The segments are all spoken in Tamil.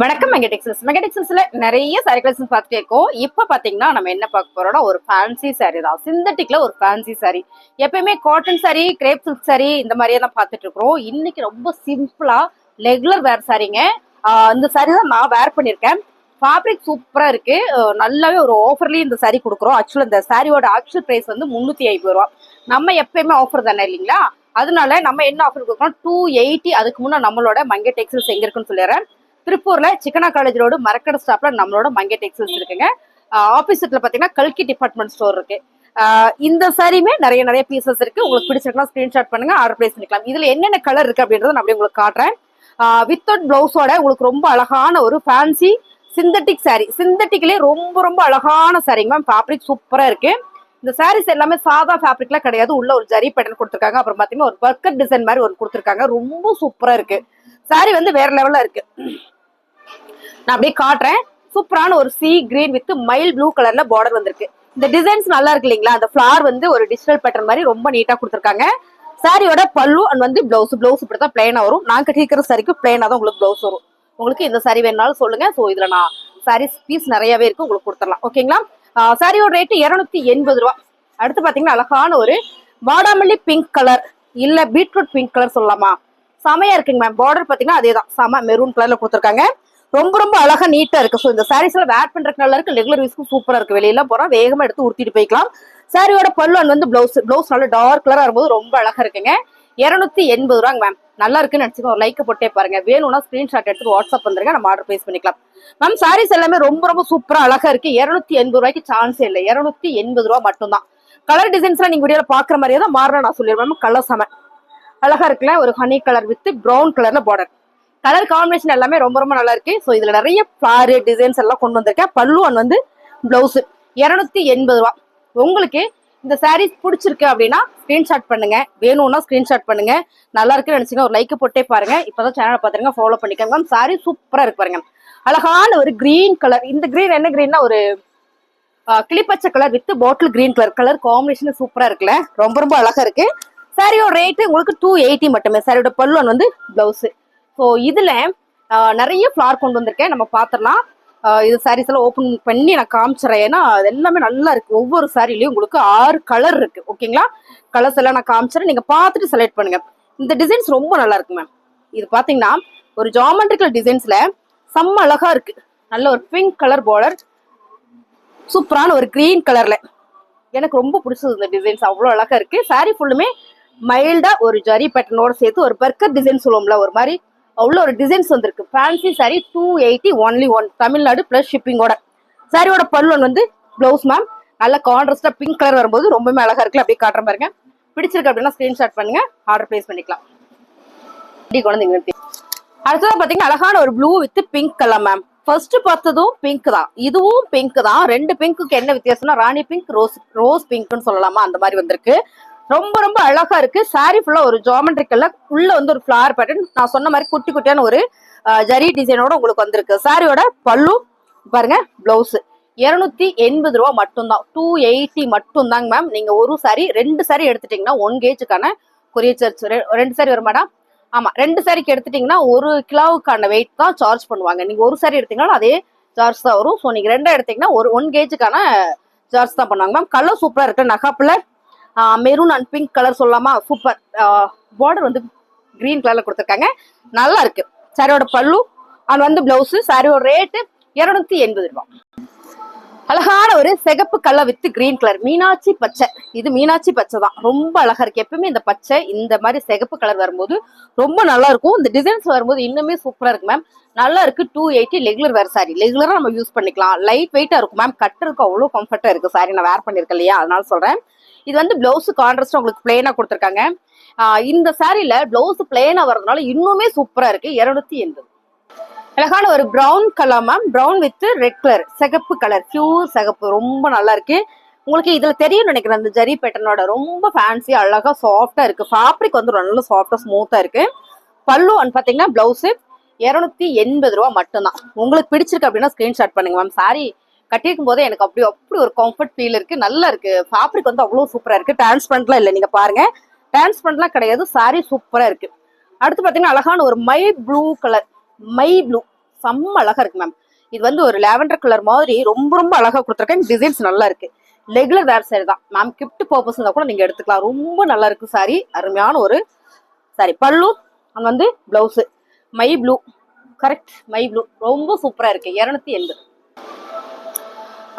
வணக்கம் மெகடெக்ஸஸ்ல நிறைய சாரி கலெக்ஷன் பார்த்துட்டே இருக்கோம். இப்ப பாத்தீங்கன்னா நம்ம என்ன பார்க்க போறோம்னா ஒரு ஃபேன்சி சாரி தான். சிந்தட்டிக்ல ஒரு ஃபேன்சி சாரி. எப்பயுமே cotton sorry, grape silk sorry இந்த மாதிரியே தான் பார்த்துட்டு இருக்கிறோம். இன்னைக்கு ரொம்ப சிம்பிளா ரெகுலர் வேர் சாரிங்க. இந்த சாரி தான் நான் வேர் பண்ணிருக்கேன். ஃபேப்ரிக் சூப்பரா இருக்கு. நல்லாவே ஒரு ஆஃபர்லயும் இந்த சாரி கொடுக்குறோம். ஆக்சுவலா இந்த சாரியோட ஆக்சுவல் பிரைஸ் வந்து 350 ரூபா. நம்ம எப்பயுமே ஆஃபர் தானே இல்லைங்களா? அதனால நம்ம என்ன ஆஃபர் கொடுக்குறோம், 280. அதுக்கு முன்னே நம்மளோட மங்கை டெக்ஸ்டைல்ஸ் எங்க இருக்குன்னு சொல்லிடுறேன். திருப்பூர்ல சிக்கனா காலேஜ் ரோடு மரக்கடை ஸ்டாப்ல நம்மளோட மங்கை டெக்ஸ்டைல்ஸ் இருக்குங்க. ஆப்போசிட்ல பாத்தீங்கன்னா கல்கி டிபார்ட்மெண்ட் ஸ்டோர் இருக்கு. இந்த சாரியுமே நிறைய பீசஸ் இருக்கு. உங்களுக்கு பிடிச்சிருக்கலாம் ஸ்கிரீன்ஷாட் பண்ணுங்க, ஆர்டர் பிளேஸ் பண்ணிக்கலாம். இதுல என்னென்ன கலர் இருக்கு அப்படின்றத நான் அப்படியே உங்களுக்கு காட்டுறேன். வித்தவுட் பிளவுஸோட உங்களுக்கு ரொம்ப அழகான ஒரு ஃபேன்சி சிந்தட்டிக் சாரி. சிந்தட்டிக்லயே ரொம்ப அழகான சாரிங்க மேம். ஃபேப்ரிக் சூப்பரா இருக்கு. இந்த சாரீஸ் எல்லாமே சாதா ஃபேப்ரிக்ல கிடையாது. உள்ள ஒரு ஜரி பேட்டர்ன் கொடுத்துருக்காங்க. அப்புறம் பாத்தீங்கன்னா ஒரு பர்கர் டிசைன் மாதிரி ஒரு கொடுத்துருக்காங்க. ரொம்ப சூப்பரா இருக்கு. சாரி வந்து வேற லெவல்ல இருக்கு. நான் அப்படியே காட்டுறேன். சூப்பரான ஒரு C green with mile blue கலர்ல பார்டர் வந்திருக்கு. இந்த டிசைன்ஸ் நல்லா இருக்கு இல்லைங்களா? அந்த ஃபிளார் வந்து ஒரு டிஜிட்டல் பேட்டர்ன் மாதிரி ரொம்ப நீட்டா கொடுத்துருக்காங்க. சாரியோட பல்லு அண்ட் வந்து பிளவுஸ் இப்படிதான் பிளைனா வரும். நான் கட்டிக்கிற சாரிக்கு பிளைனா தான் உங்களுக்கு பிளவுஸ் வரும். உங்களுக்கு இந்த சாரி வேணாலும் சொல்லுங்க. ஸோ இதுல நான் சாரீஸ் பீஸ் நிறையவே இருக்கு, உங்களுக்கு கொடுத்துடலாம். ஓகேங்களா? சாரியோட ரேட்டு 280 ரூபா. அடுத்து பாத்தீங்கன்னா அழகான ஒரு வாடாமல்லி பிங்க் கலர் இல்ல பீட்ரூட் பிங்க் கலர் சொல்லலாமா? செமையா இருக்குங்க மேம். பார்டர் பாத்தீங்கன்னா அதே தான், செம மெரூன் கலர்ல கொடுத்துருக்காங்க. ரொம்ப அழகா நீட்டா இருக்கு. ஸோ இந்த சாரீஸ் எல்லாம் வேர் பண்றதுக்கு நல்லா இருக்கு. ரெகுலர் யூஸ்க்கு சூப்பரா இருக்கு. வெளியெல்லாம் போறோம் வேகமா எடுத்து உடுத்திட்டு போய்க்கலாம். சாரியோட பல்லு அண்ட் வந்து பிளவுஸ் நல்ல டார்க் கலரா இருக்கும்போது ரொம்ப அழகா இருக்குங்க. 280 ரூபாங்க மேம். நல்லா இருக்குன்னு நினைச்சுக்கோ. ஒரு லைக் போட்டே பாருங்க. வேணும்னா ஸ்கிரீன்ஷாட் எடுத்து வாட்ஸ்அப் வந்துருங்க, நம்ம ஆர்டர் பிளேஸ் பண்ணிக்கலாம். மேம் சாரீஸ் எல்லாமே ரொம்ப சூப்பரா அழகா இருக்கு. 280 ரூபாய்க்கு சான்ஸே இல்லை. 280 ரூபா மட்டும் தான். கலர் டிசைன்ஸ் எல்லாம் நீங்க வீடியோல பாக்குற மாதிரியே தான் மாறணும். நான் சொல்லிடுவேன். கலர் செம அழகா இருக்குல்ல. ஒரு ஹனி கலர் வித் பிரவுன் கலர்ல பார்டர். கலர் காம்பினேஷன் எல்லாமே ரொம்ப நல்லா இருக்கு. ஸோ இதுல நிறைய ஃபிளார் டிசைன்ஸ் எல்லாம் கொண்டு வந்திருக்கேன். பல்லு அண்ட் வந்து பிளவுஸ் 280 ரூபா. உங்களுக்கு இந்த சாரீஸ் பிடிச்சிருக்கு அப்படின்னா ஸ்கிரீன்ஷாட் பண்ணுங்க. வேணும்னா ஸ்கிரீன்ஷாட் பண்ணுங்க. நல்லா இருக்குன்னு நினைச்சீங்க ஒரு லைக் போட்டே பாருங்க. இப்பதான் சேனலை பாத்துருங்க, ஃபாலோ பண்ணிக்கோங்க. சாரி சூப்பரா இருக்கு பாருங்க. அழகான ஒரு கிரீன் கலர். இந்த கிரீன் என்ன கிரீன்னா ஒரு கிளிப்பச்சை colour with bottle green colour combination சூப்பரா இருக்குல்ல. ரொம்ப அழகா இருக்கு. சாரியோட ரேட்டு உங்களுக்கு 280 மட்டுமே. சாரியோட பல்லு அண்ட் வந்து பிளவுஸ். ஸோ இதுல நிறைய ஃபிளார் கொண்டு வந்திருக்கேன், நம்ம பாத்திரலாம். இது சாரீஸ் எல்லாம் ஓப்பன் பண்ணி நான் காமிச்சிடறேன். ஏன்னா அது எல்லாமே நல்லா இருக்கு. ஒவ்வொரு சாரிலையும் உங்களுக்கு 6 கலர் இருக்கு. ஓகேங்களா? கலர்ஸ் எல்லாம் நான் காமிச்சிடறேன், நீங்க பார்த்துட்டு செலக்ட் பண்ணுங்க. இந்த டிசைன்ஸ் ரொம்ப நல்லா இருக்கு மேம். இது பாத்தீங்கன்னா ஒரு ஜாமெட்ரிக்கல் டிசைன்ஸ்ல செம்ம அழகா இருக்கு. நல்ல ஒரு பிங்க் கலர் பார்டர், சூப்பரான ஒரு கிரீன் கலர்ல. எனக்கு ரொம்ப பிடிச்சது இந்த டிசைன்ஸ். அவ்வளோ அழகா இருக்கு. சாரி ஃபுல்லுமே மைல்டா ஒரு ஜரி பேட்டர்னோட சேர்த்து ஒரு பர்கர் டிசைன் சொல்லுவோம்ல, ஒரு மாதிரி அவ்வளோ ஒரு டிசைன்ஸ் வந்திருக்கு. Fancy sari 280 only one, Tamil Nadu plus ஷிப்பிங்கோட. சாரியோட பல்லு வந்து பிளவுஸ் மேம். நல்ல கான்ட்ராஸ்டா பிங்க் கலர் வரும்போது ரொம்பவே அழகா இருக்குல்ல. அப்படியே காட்டுற பாருங்க. பிடிச்சிருக்கு அப்படின்னா ஸ்கிரீன்ஷாட் பண்ணுங்க, ஆர்டர் பிளேஸ் பண்ணிக்கலாம். அடுத்ததான் பாத்தீங்கன்னா அழகான ஒரு blue with pink colour ma'am. First பார்த்ததும் பிங்க் தான், இதுவும் பிங்க் தான். ரெண்டு பிங்க்குக்கு என்ன வித்தியாசம்னா ராணி பிங்க், ரோஸ் பிங்க்னு சொல்லலாமா, அந்த மாதிரி வந்திருக்கு. ரொம்ப அழகா இருக்கு. சாரி ஃபுல்லா ஒரு ஜாமெட்ரிக்கல்ல உள்ள வந்து ஒரு ஃபிளார் பேட்டர்ன், நான் சொன்ன மாதிரி குட்டியான ஒரு ஜரி டிசைனோட உங்களுக்கு வந்திருக்கு. சாரியோட பல்லு பாருங்க, பிளவுஸ் 280 ரூபா மட்டும்தான். 280 மட்டும் தாங்க மேம். நீங்க ஒரு சாரி 2 சாரி எடுத்துட்டீங்கன்னா 1 கேஜுக்கான கொரியர் சார்ஜ். 2 சாரி வருமாடா? ஆமா, 2 சாரிக்கு எடுத்துட்டீங்கன்னா 1 கிலோவுக்கான வெயிட் தான் சார்ஜ் பண்ணுவாங்க. நீங்க ஒரு சாரி எடுத்தீங்கன்னா அதே சார்ஜ் தான் வரும். ஸோ நீங்க 2 எடுத்தீங்கன்னா 1 கேஜுக்கான சார்ஜ் தான் பண்ணுவாங்க மேம். கலர் சூப்பரா இருக்கு. நகாப்புல மெரூன் அண்ட் பிங்க் கலர் சொல்லலாமா, சூப்பர். பார்டர் வந்து கிரீன் கலர்ல கொடுத்துருக்காங்க, நல்லா இருக்கு. சாரியோட பல்லு அண்ட் வந்து பிளவுஸ். சாரியோட ரேட்டு 280 ரூபாய். அழகான ஒரு சிகப்பு colour with green colour, Meenakshi பச்சை. இது மீனாட்சி பச்சை தான், ரொம்ப அழகா இருக்கு. எப்பவுமே இந்த பச்சை இந்த மாதிரி சிகப்பு கலர் வரும்போது ரொம்ப நல்லா இருக்கும். இந்த டிசைன்ஸ் வரும்போது இன்னுமே சூப்பரா இருக்கு மேம். நல்லா இருக்கு. 280 ரெகுலர் வேர் சாரி. ரெகுலரா நம்ம யூஸ் பண்ணிக்கலாம். லைட் வெயிட்டா இருக்கும் மேம். கட்டுறதுக்கு அவ்வளோ கம்ஃபர்ட்டா இருக்கு. சாரி நான் வேர் பண்ணிருக்கேன் இல்லையா, அதனால சொல்றேன். இது வந்து பிளவுஸ் கான்ட்ராஸ்ட் உங்களுக்கு பிளெயினா கொடுத்துருக்காங்க. இந்த சாரியில பிளவுஸ் பிளெயினா வர்றதுனால இன்னுமே சூப்பரா இருக்கு. 280. அழகான ஒரு brown colour ma'am. Brown with red colour, சிகப்பு கலர், பியூர் சிகப்பு, ரொம்ப நல்லா இருக்கு. உங்களுக்கு இதுல தெரியும் நினைக்கிறேன், அந்த ஜரி பேட்டர்னோட ரொம்ப ஃபேன்சி அழகா சாஃப்டா இருக்கு. ஃபேப்ரிக் வந்து நல்ல சாஃப்டா ஸ்மூத்தா இருக்கு. பல்லு அண்ட் பாத்தீங்கன்னா பிளவுஸ் 280 ரூபா மட்டும்தான். உங்களுக்கு பிடிச்சிருக்கு அப்படின்னா ஸ்கிரீன்ஷாட் பண்ணுங்க மேம். சாரி கட்டிருக்கும் போதே எனக்கு அப்படி ஒரு கம்ஃபர்ட் ஃபீல் இருக்கு. நல்லா இருக்கு. ஃபேப்ரிக் வந்து அவ்வளவு சூப்பரா இருக்கு. டிரான்ஸ்பரண்ட்லாம் இல்லை, நீங்க பாருங்க, டிரான்ஸ்பரண்ட்லாம் கிடையாது. சாரி சூப்பரா இருக்கு. அடுத்து பாத்தீங்கன்னா அழகான ஒரு my blue colour, my blue செம்ம அழகா இருக்கு மேம். இது வந்து ஒரு லாவெண்டர் கலர் மாதிரி ரொம்ப ரொம்ப அழகா கொடுத்துருக்கேன். டிசைன்ஸ் நல்லா இருக்கு. ரெகுலர் வேர் சாரி தான் மேம். கிஃப்ட் பர்பஸ் கூட நீங்க எடுத்துக்கலாம். ரொம்ப நல்லா இருக்கு சாரி. அருமையான ஒரு சாரி. பல்லு அங்க வந்து blouse my blue, correct my blue, ரொம்ப சூப்பரா இருக்கு. 280.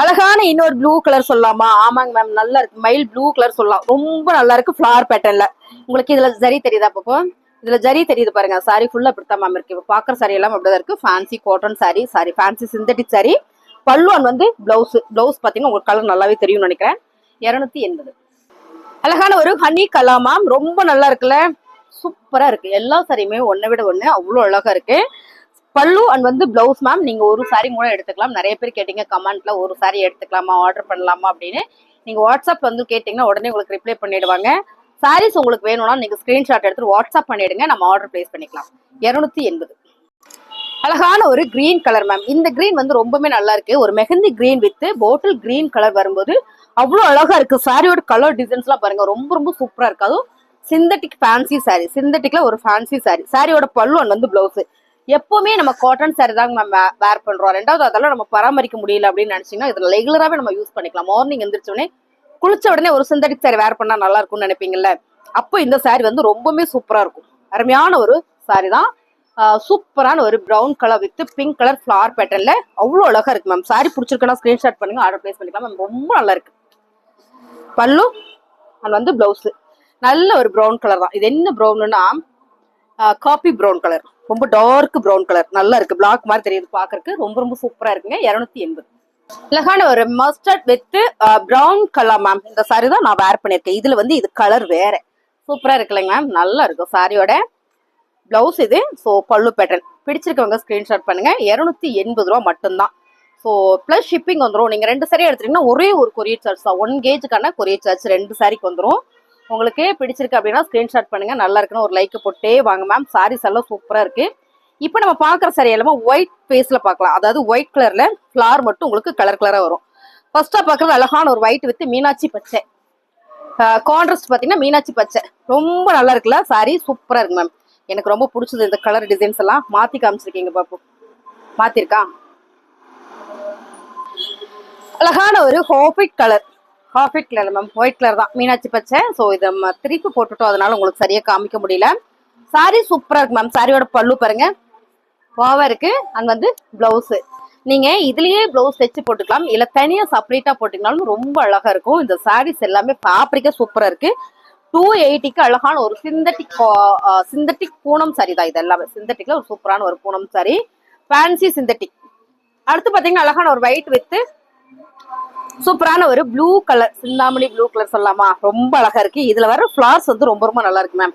அழகான இன்னொரு ப்ளூ கலர் சொல்லலாமா? ஆமாங்க மேம், நல்லா இருக்கு. மைல் ப்ளூ கலர் சொல்லலாம். ரொம்ப நல்லா இருக்கு. ஃபிளவர் பேட்டர்ன்ல உங்களுக்கு இதுல ஜரி தெரியுதா? அப்போ இதுல ஜரி தெரியுது பாருங்க. சாரி ஃபுல்லா அப்படித்தான் மேம் இருக்கு. இப்போ பாக்குற சாரி எல்லாம் அப்படிதான் இருக்கு. Fancy cotton sorry, sorry fancy synthetic sorry. பல்லுவன் வந்து பிளவுஸ் பாத்தீங்கன்னா உங்களுக்கு கலர் நல்லாவே தெரியும்னு நினைக்கிறேன். 280. அழகான ஒரு ஹனி கலர் மேம். ரொம்ப நல்லா இருக்குல்ல, சூப்பரா இருக்கு. எல்லா சாரியுமே ஒன்னை விட ஒண்ணு அவ்வளவு அழகா இருக்கு. பல்லு அண்ட் வந்து பிளவுஸ் மேம். நீங்க ஒரு சாரி கூட எடுத்துக்கலாம். நிறைய பேர் கேட்டீங்க கமெண்ட்ல, ஒரு சாரி எடுத்துக்கலாமா, ஆர்டர் பண்ணலாமா அப்படின்னு. நீங்க வாட்ஸ்அப் வந்து கேட்டீங்கன்னா உடனே உங்களுக்கு ரிப்ளை பண்ணிடுவாங்க. சாரீஸ் உங்களுக்கு வேணும்னா நீங்க ஸ்கிரீன்ஷாட் எடுத்து வாட்ஸ்அப் பண்ணிடுங்க, நம்ம ஆர்டர் பிளேஸ் பண்ணிக்கலாம். 280. அழகான ஒரு கிரீன் கலர் மேம். இந்த கிரீன் வந்து ரொம்பவே நல்லா இருக்கு. ஒரு மெஹந்தி கிரீன் வித் போட்டில் கிரீன் கலர் வரும்போது அவ்வளவு அழகா இருக்கு. சாரியோட கலர் டிசைன்ஸ் எல்லாம் பாருங்க, ரொம்ப ரொம்ப சூப்பரா இருக்கு. அதுவும் சிந்தட்டிக் ஃபேன்சி சாரி. சிந்தட்டிக்ல ஒரு ஃபேன்சி சாரி. சாரியோட பல்லு வந்து பிளவுஸ். எப்பவுமே நம்ம காட்டன் சாரி தாங்க நம்ம வேர் பண்றோம். ரெண்டாவது அதெல்லாம் நம்ம பராமரிக்க முடியல அப்படின்னு நினைச்சீங்கன்னா இதுல ரெகுலராகவே நம்ம யூஸ் பண்ணிக்கலாம். மார்னிங் எந்திரிச்ச உடனே குளிச்ச உடனே ஒரு சிந்தட்டிக் சாரி வேர் பண்ணா நல்லா இருக்கும்னு நினைப்பீங்கல்ல, அப்போ இந்த சாரி வந்து ரொம்பவுமே சூப்பரா இருக்கும். அருமையான ஒரு சாரி தான். சூப்பரான ஒரு brown colour with pink colour flower பேட்டர்ன்ல அவ்வளவு அழகா இருக்கு மேம். சாரி பிடிச்சிருக்குன்னா ஸ்கிரீன்ஷாட் பண்ணுங்க, ஆர்டர் பிளேஸ் பண்ணிக்கலாம் மேம். ரொம்ப நல்லா இருக்கு. பல்லு அண்ட் வந்து பிளவுஸ் நல்ல ஒரு பிரவுன் கலர் தான். இது என்ன பிரவுன்னா காபி பிரவுன் கலர், ரொம்ப டார்க் பிரவுன் கலர். நல்லா இருக்கு. பிளாக் மாதிரி தெரியுது பாக்குறதுக்கு. ரொம்ப ரொம்ப சூப்பரா இருக்குங்க. 280. அழகான ஒரு mustard with brown colour ma'am. இந்த சாரி தான் நான் வேர் பண்ணிருக்கேன். இதுல வந்து இது கலர் வேற சூப்பரா இருக்குல்லைங்க மேம். நல்லா இருக்கும். சாரியோட பிளவுஸ் இது. ஸோ பல்லு பேட்டர்ன் பிடிச்சிருக்கவங்க ஸ்கிரீன்ஷாட் பண்ணுங்க. 280 ரூபா மட்டும்தான். ஸோ பிளஸ் ஷிப்பிங் வந்துடும். நீங்க 2 சாரி எடுத்துட்டீங்கன்னா ஒரே ஒரு கொரியர் சார்ஜ் தான். 1 கேஜுக்கான கொரியர் சார்ஜ் 2 சாரிக்கு வந்துடும். உங்களுக்கு பிடிச்சிருக்கு அப்படின்னா ஸ்கிரீன்ஷாட் பண்ணுங்க. நல்லா இருக்குன்னு ஒரு லைக் போட்டே வாங்க மேம். சாரீஸ் எல்லாம் சூப்பரா இருக்கு. இப்போ நம்ம பாக்குற சாரி எல்லாமே ஒயிட் பேஸ்ல பார்க்கலாம். அதாவது ஒயிட் கலர்ல ஃபிளார் மட்டும் உங்களுக்கு கலர் கலரா வரும். ஃபர்ஸ்டா பாக்குறது அழகான ஒரு ஒயிட் வித் மீனாட்சி பச்சை. கான்ட்ராஸ்ட் பாத்தீங்கன்னா மீனாட்சி பச்சை. ரொம்ப நல்லா இருக்குல்ல சாரி. சூப்பரா இருக்கு மேம். எனக்கு ரொம்ப பிடிச்சது இந்த கலர் டிசைன்ஸ் எல்லாம். மாத்தி காமிச்சிருக்கீங்க பாப்போம். மாத்திருக்கா? அழகான ஒரு ஹாஃபிட் கலர். ஹாஃபிட் கலர் மேம். ஒயிட் கலர் தான், மீனாட்சி பச்சை. ஸோ இதை திருப்பி போட்டுட்டோம், அதனால உங்களுக்கு சரியா காமிக்க முடியல. சாரி சூப்பரா இருக்கு மேம். சாரியோட பல்லு பாருங்க, வாவா இருக்கு. அண்ட் வந்து பிளவுஸ் நீங்க இதுலயே பிளவுஸ் தைச்சு போட்டுக்கலாம், இல்ல தனியா செப்பரேட்டா போட்டுக்கினாலும் ரொம்ப அழகா இருக்கும். இந்த சாரீஸ் எல்லாமே ஃபேப்ரிக்கா சூப்பரா இருக்கு. 280க்கு அழகான ஒரு சிந்தட்டிக் பூனம் சாரி தான். இது எல்லாமே சிந்தட்டிக்ல ஒரு சூப்பரான ஒரு பூனம் சாரி, ஃபேன்சி சிந்தட்டிக். அடுத்து பாத்தீங்கன்னா அழகான ஒரு ஒயிட் வித் சூப்பரான ஒரு blue colour, Chintamani blue colour சொல்லலாமா? ரொம்ப அழகா இருக்கு. இதுல வர ஃபிளார்ஸ் வந்து ரொம்ப ரொம்ப நல்லா இருக்கு மேம்.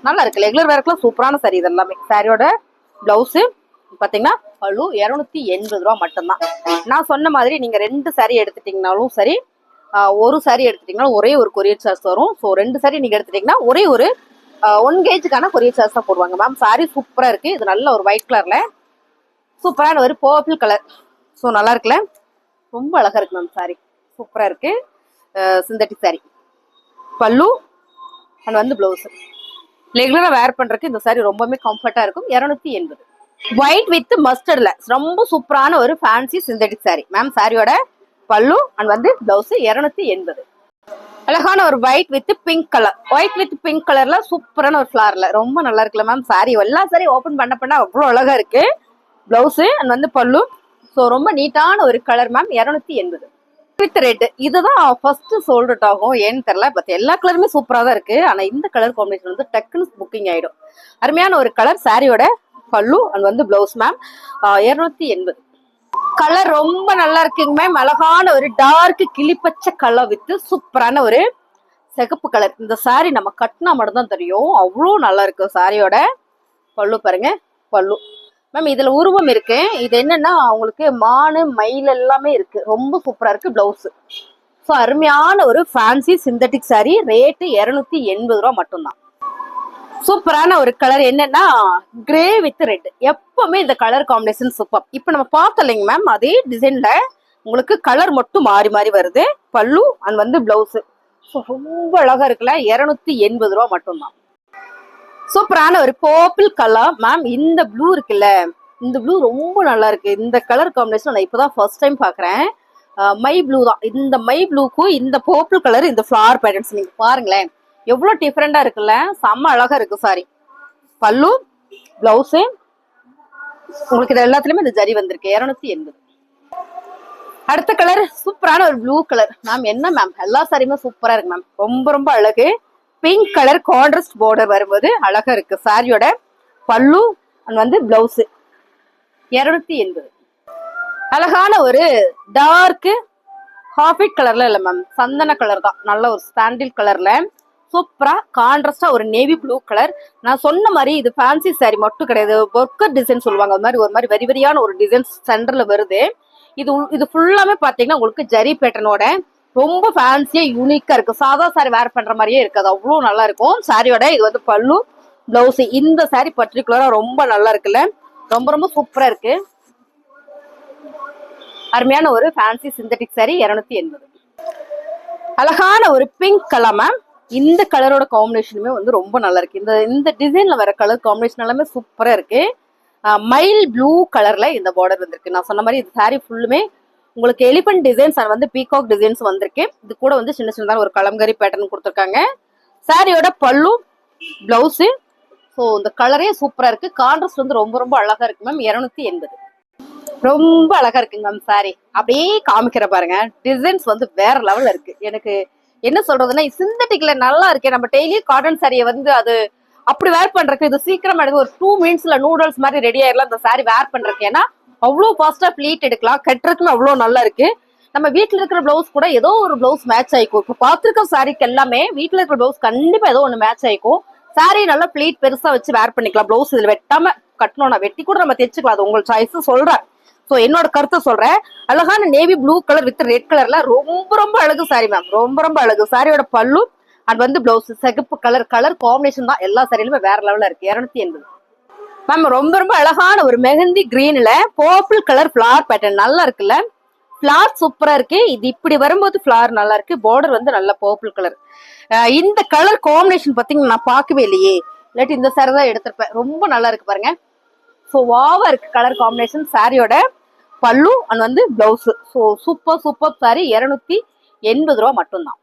நல்லா இருக்கு. ரெகுலர் வேர்க்குலாம் சூப்பரான சாரி இது எல்லாமே. சாரியோட பிளவுஸ் பாத்தீங்கன்னா பல்லு 280 ரூபா மட்டும்தான். நான் சொன்ன மாதிரி நீங்க 2 சாரி எடுத்துட்டீங்கனாலும் சரி, ஒரு சாரி எடுத்துட்டீங்கன்னா ஒரே ஒரு கொரியர் சார்ஜ் வரும். ஸோ 2 சாரி நீங்க எடுத்துட்டீங்கன்னா ஒரே ஒரு 1 கேஜுக்கான கொரியர் சார்ஜ் தான் போடுவாங்க மேம். சாரி சூப்பரா இருக்கு. இது நல்ல ஒரு ஒயிட் கலர்ல சூப்பரான ஒரு பர்பிள் கலர். ஸோ நல்லா இருக்குல்ல, ரொம்ப அழகா இருக்கு மேம். சாரி சூப்பரா இருக்கு. Synthetic sorry. பல்லு அண்ட் வந்து பிளவுஸ் ரெகுலரா வேர் பண்றதுக்கு இந்த சாரி ரொம்பவே கம்ஃபர்ட்டா இருக்கும். 280. ஒயிட் வித் மஸ்டர்ட்ல ரொம்ப சூப்பரான ஒரு ஃபேன்சி சிந்தட்டிக் சாரி மேம். சாரியோட பல்லு அண்ட் வந்து பிளவுஸ் 280. அழகான ஒரு white with pink colour. White with pink கலர்ல சூப்பரான ஒரு ஃபிளார்ல ரொம்ப நல்லா இருக்குல்ல மேம். சாரி எல்லா சாரி ஓபன் பண்ண அவ்வளவு அழகா இருக்கு. பிளவுஸ் அண்ட் வந்து பல்லு. ஸோ ரொம்ப நீட்டான ஒரு கலர் மேம். 280 with red. இதுதான் ஃபர்ஸ்ட் சோல்ட் அவுட் ஆகும். ஏன்னு தெரியல, பட் எல்லா கலருமே சூப்பரா தான் இருக்கு. ஆனா இந்த கலர் காம்பினேஷன் வந்து டக்குன்னு புக்கிங் ஆயிடும். அருமையான ஒரு கலர். சாரியோட பல்லு அண்ட் வந்து பிளவுஸ் மேம். 280. கலர் ரொம்ப நல்லா இருக்குங்க மேம். அழகான ஒரு டார்க் கிளிப்பச்சை கலர் வித் சூப்பரான ஒரு சிகப்பு கலர். இந்த சாரி நம்ம கட்டினா மட்டும் தான் தெரியும், அவ்வளோ நல்லா இருக்கு. சாரியோட பல்லு பாருங்க. பல்லு மேம் இதுல உருவம் இருக்கு. இது என்னன்னா உங்களுக்கு மானு மயில் எல்லாமே இருக்கு. ரொம்ப சூப்பரா இருக்கு. பிளவுஸ். ஸோ அருமையான ஒரு ஃபேன்சி சிந்தட்டிக் சாரி. ரேட்டு 280 ரூபா மட்டும்தான். சூப்பரான ஒரு கலர் என்னன்னா கிரே வித் ரெட். எப்பவுமே இந்த கலர் காம்பினேஷன் சூப்பர். இப்போ நம்ம பார்த்தோம் இல்லைங்க மேம், அதே டிசைன்ல உங்களுக்கு கலர் மட்டும் மாறி மாறி வருது. பல்லு அண்ட் வந்து பிளவுஸ். ரொம்ப அழகா இருக்குல்ல. 280 ரூபா மட்டும்தான். சூப்பரான ஒரு பர்பிள் கலர் மேம். இந்த ப்ளூ இருக்குல்ல, இந்த ப்ளூ ரொம்ப நல்லா இருக்கு. இந்த கலர் காம்பினேஷன் நான் இப்பதான் ஃபர்ஸ்ட் டைம் பாக்குறேன். மை ப்ளூ தான். இந்த மை ப்ளூக்கும் இந்த பர்பிள் கலர், இந்த ஃபிளவர் பேட்டர்ன்ஸ் நீங்க பாருங்களேன் எவ்வளவு டிஃபரெண்டா இருக்குல்ல. செம்ம அழகா இருக்கு சாரி. பல்லு, பிளவுஸ், உங்களுக்கு இது எல்லாத்துலயுமே இந்த ஜரி வந்திருக்கு. 280. அடுத்த கலர் சூப்பரான ஒரு ப்ளூ கலர். மேம் என்ன மேம் எல்லா சாரியுமே சூப்பரா இருக்கு மேம். ரொம்ப ரொம்ப அழகு. பிங்க் கலர் கான்ட்ராஸ்ட் பார்டர் வரும்போது அழகா இருக்கு. சாரியோட பல்லு வந்து பிளவுஸ். 280. அழகான ஒரு டார்க் ஹாஃப் ஒயிட் கலர்ல இல்ல மேம், சந்தன கலர் தான். நல்ல ஒரு சாண்டில் கலர்ல சூப்பரா கான்ட்ராஸ்டா ஒரு நேவி ப்ளூ கலர். நான் சொன்ன மாதிரி இது ஃபேன்சி சாரி மட்டும் கிடையாது, ஒர்க்கர் டிசைன் சொல்லுவாங்க. அது மாதிரி ஒரு மாதிரி வரி வரியான ஒரு டிசைன் சென்டர்ல வருது. இது ஃபுல்லாமே பாத்தீங்கன்னா உங்களுக்கு ஜரி பேட்டர்னோட ரொம்ப ஃபேன்சியா யூனிக்கா இருக்கு. சாதா சாரி வேர் பண்ற மாதிரியே இருக்காது, அவ்வளவு நல்லா இருக்கும். சாரியோட இது வந்து பல்லு, பிளவுஸ். இந்த சாரி பர்டிகுலரா ரொம்ப நல்லா இருக்குல்ல, ரொம்ப ரொம்ப சூப்பரா இருக்கு. அருமையான ஒரு ஃபேன்சி சிந்தட்டிக் சாரி. 280. அழகான ஒரு பிங்க் கலர் மேம். இந்த கலரோட காம்பினேஷனுமே வந்து ரொம்ப நல்லா இருக்கு. இந்த டிசைன்ல வர கலர் காம்பினேஷன் எல்லாமே சூப்பரா இருக்கு. மைல் ப்ளூ கலர்ல இந்த பார்டர் வந்திருக்கு. நான் சொன்ன மாதிரி இந்த சாரி ஃபுல்லுமே உங்களுக்கு எலிபென்ட் டிசைன்ஸ் வந்து பீகாக் டிசைன்ஸ் வந்திருக்கு. இது கூட வந்து சின்ன சின்னதாக ஒரு கலம்கரி பேட்டர்ன் கொடுத்துருக்காங்க. சாரியோட பல்லு, பிளவுஸ். ஸோ இந்த கலரே சூப்பரா இருக்கு. கான்ட்ராஸ்ட் வந்து ரொம்ப ரொம்ப அழகா இருக்கு மேம். 280. ரொம்ப அழகா இருக்குங்க மேம் சாரி. அப்படியே காமிக்கிற பாருங்க, டிசைன்ஸ் வந்து வேற லெவல்ல இருக்கு. எனக்கு என்ன சொல்றதுன்னா சிந்தட்டிக்ல நல்லா இருக்கு. நம்ம டெய்லி காட்டன் சாரியை வந்து அது அப்படி வேர் பண்றதுக்கு இது சீக்கிரம் எடுத்து ஒரு 2 மினிட்ஸ்ல நூடுல்ஸ் மாதிரி ரெடி ஆயிடலாம் இந்த சாரி வேர் பண்றதுக்கு. ஏன்னா அவ்வளவு ஃபாஸ்டா ப்ளீட் எடுக்கலாம், கட்டுறதுக்குமே அவ்வளவு நல்லா இருக்கு. நம்ம வீட்டுல இருக்கிற பிளவுஸ் கூட ஏதோ ஒரு பிளவுஸ் மேட்ச் ஆயிக்கும். இப்போ பார்த்துருக்க சாரிக்கு எல்லாமே வீட்டுல இருக்கிற பிளவுஸ் கண்டிப்பா ஏதோ ஒண்ணு மேட்ச் ஆயிக்கும். சாரி நல்லா ப்ளீட் பெருசா வச்சு வேர் பண்ணிக்கலாம். பிளவுஸ் இதுல வெட்டாம கட்டணும்னா வெட்டி கூட நம்ம தைச்சுக்கலாம், அது உங்கள் சாய்ஸ் சொல்றேன். சோ என்னோட கருத்தை சொல்றேன். அழகான navy blue colour with red கலர்ல ரொம்ப ரொம்ப அழகு சாரி மேம். ரொம்ப ரொம்ப அழகு. சாரியோட பல்லு அண்ட் வந்து பிளவுஸ் சிகப்பு கலர் காம்பினேஷன் தான் எல்லா சாரியிலுமே வேற லெவல்ல இருக்கு. 280. மேம் ரொம்ப ரொம்ப அழகான ஒரு மெஹந்தி கிரீன்ல பர்பிள் கலர் ஃபிளவர் பேட்டர்ன் நல்லா இருக்குல்ல. ஃபிளவர் சூப்பரா இருக்கு. இது இப்படி வரும்போது ஃபிளவர் நல்லா இருக்கு. பார்டர் வந்து நல்ல பர்பிள் கலர். இந்த கலர் காம்பினேஷன் பாத்தீங்கன்னா நான் பார்க்கவே இல்லையே, இல்லாட்டி இந்த சாரி தான் எடுத்திருப்பேன். ரொம்ப நல்லா இருக்கு பாருங்க. ஸோ வாவா இருக்கு கலர் காம்பினேஷன். சாரியோட பல்லு அண்ட் வந்து blouse. So super super sorry. 280 ரூபா மட்டும்தான்.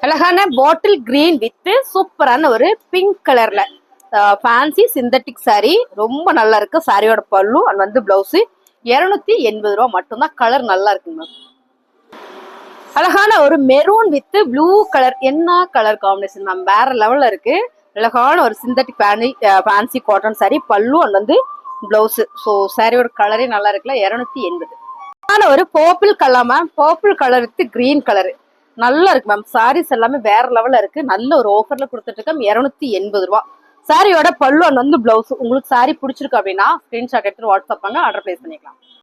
அழகான பாட்டில் கிரீன் வித் சூப்பரான ஒரு பிங்க் கலர்ல ஃபேன்சி சிந்தட்டிக் சாரி. ரொம்ப நல்லா இருக்கு. சாரியோட பல்லு அண்ட் வந்து பிளவுஸ். 280 ரூபா மட்டும்தான். கலர் நல்லா இருக்குங்க. அழகான ஒரு மெரூன் வித் ப்ளூ கலர். என்ன கலர் காம்பினேஷன் மேம், வேற லெவல்ல இருக்கு. அழகான ஒரு சிந்தட்டிக் ஃபேன்சி காட்டன் சாரி. பல்லு அண்ட் வந்து பிளவுஸ். ஸோ சாரியோட கலரே நல்லா இருக்குல்ல. 280. ஒரு purple colour ma'am. Purple colour with green colour நல்லா இருக்கு மேம். சாரீஸ் எல்லாமே வேற லெவல்ல இருக்கு. நல்ல ஒரு ஆஃபர்ல கொடுத்துட்டு இருக்கோம். 280 ரூபா. சாரியோட பல்லு அண்ட் வந்து பிளவுஸ். உங்களுக்கு சாரி பிடிச்சிருக்கு அப்படின்னா ஸ்கிரீன்ஷாட் எடுத்து வாட்ஸ்அப் பண்ண ஆர்டர் பிளேஸ் பண்ணிக்கலாம்.